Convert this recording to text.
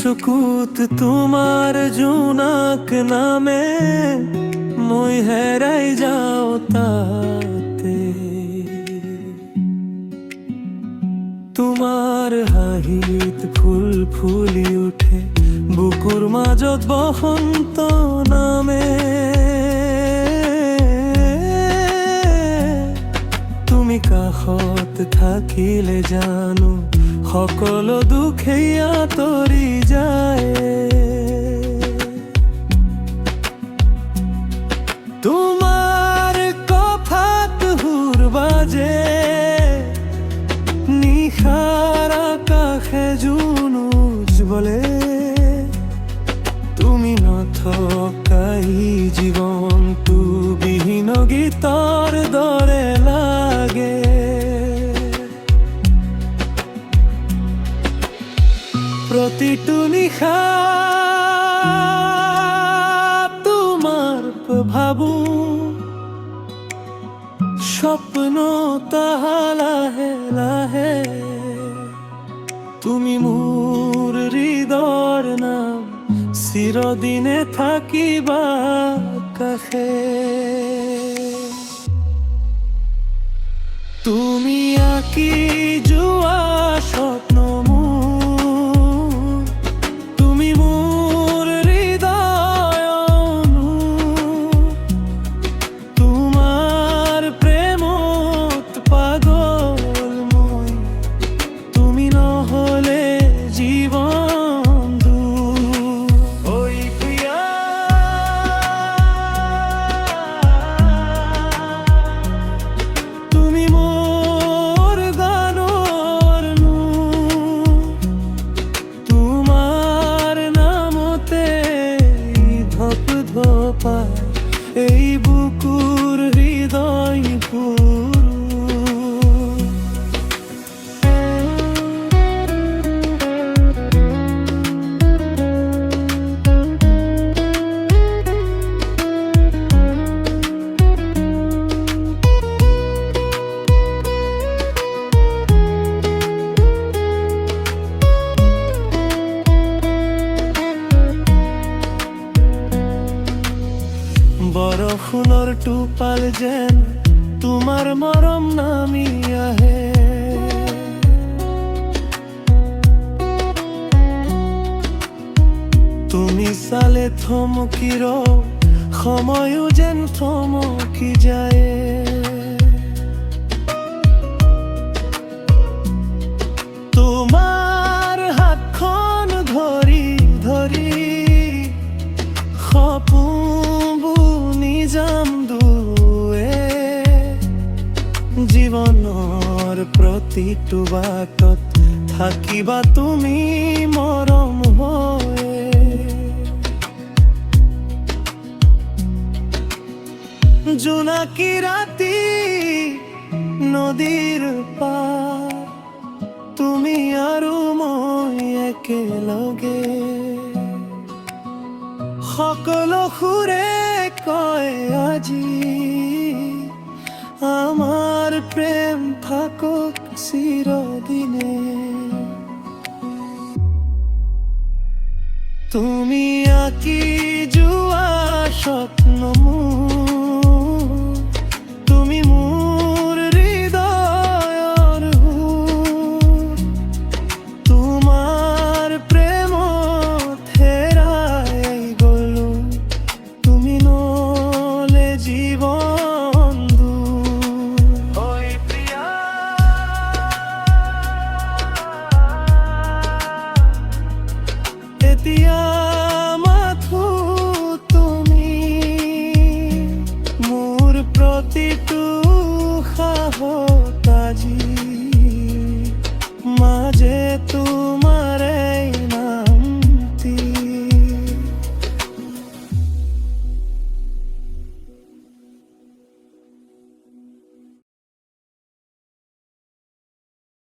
চকুত তোমার জোনাক নামে মই হেরাই যাও তাতে। তোমার হাঁহিত ফুল ফুলি উঠে বুকুর মাজত বসন্ত নামে। তুমি কাষত থাকিলে জানো সকলো দুখেই আঁতৰি যায়। তোমাৰ কথাত সুৰ বাজে নিশাৰ আকাশে জোন উজ্বলে। তুমি নথকাই জীৱনটো বিহীন গীতৰ দৰে লাগে। প্ৰতিটো নিশা তোমাৰ ভাবো স্বপ্ন তাহা লাহে লাহে। তুমি মোৰ হৃদয়ৰ নাম চিৰদিনে থাকিবা কাষে। তুমি আঁকি যোৱা স্বপ্ন এই বুকুর হৃদয় বৰষুণৰ টোপাল যেন তোমাৰ মৰম নামি আহে। তুমি চালে থমকি ৰওঁ সময়ো যেন থমকি যায়। তোমাৰ হাতখন ধৰি ধৰি সপোন যাম দুৱে। জীৱনৰ প্ৰতিটো বাটত থাকিবা তুমি মৰম হৈ। জোনাকী ৰাতি নদীৰ পাৰ তুমি আৰু মই একেলগে। সকলো সুৰে কয় আজি আমাৰ প্ৰেম থাকক চিৰদিনে। তুমি আঁকি যোৱা স্বপ্ন তুমি মোৰ হৃদয়ৰ সুৰ। তোমাৰ প্ৰেমত হেৰাই গলো তুমি নলে জীৱন দূৰ। ঐ প্ৰিয়া এতিয়া মাথো তুমি মোৰ প্ৰতিটো সাহস আজি মাজে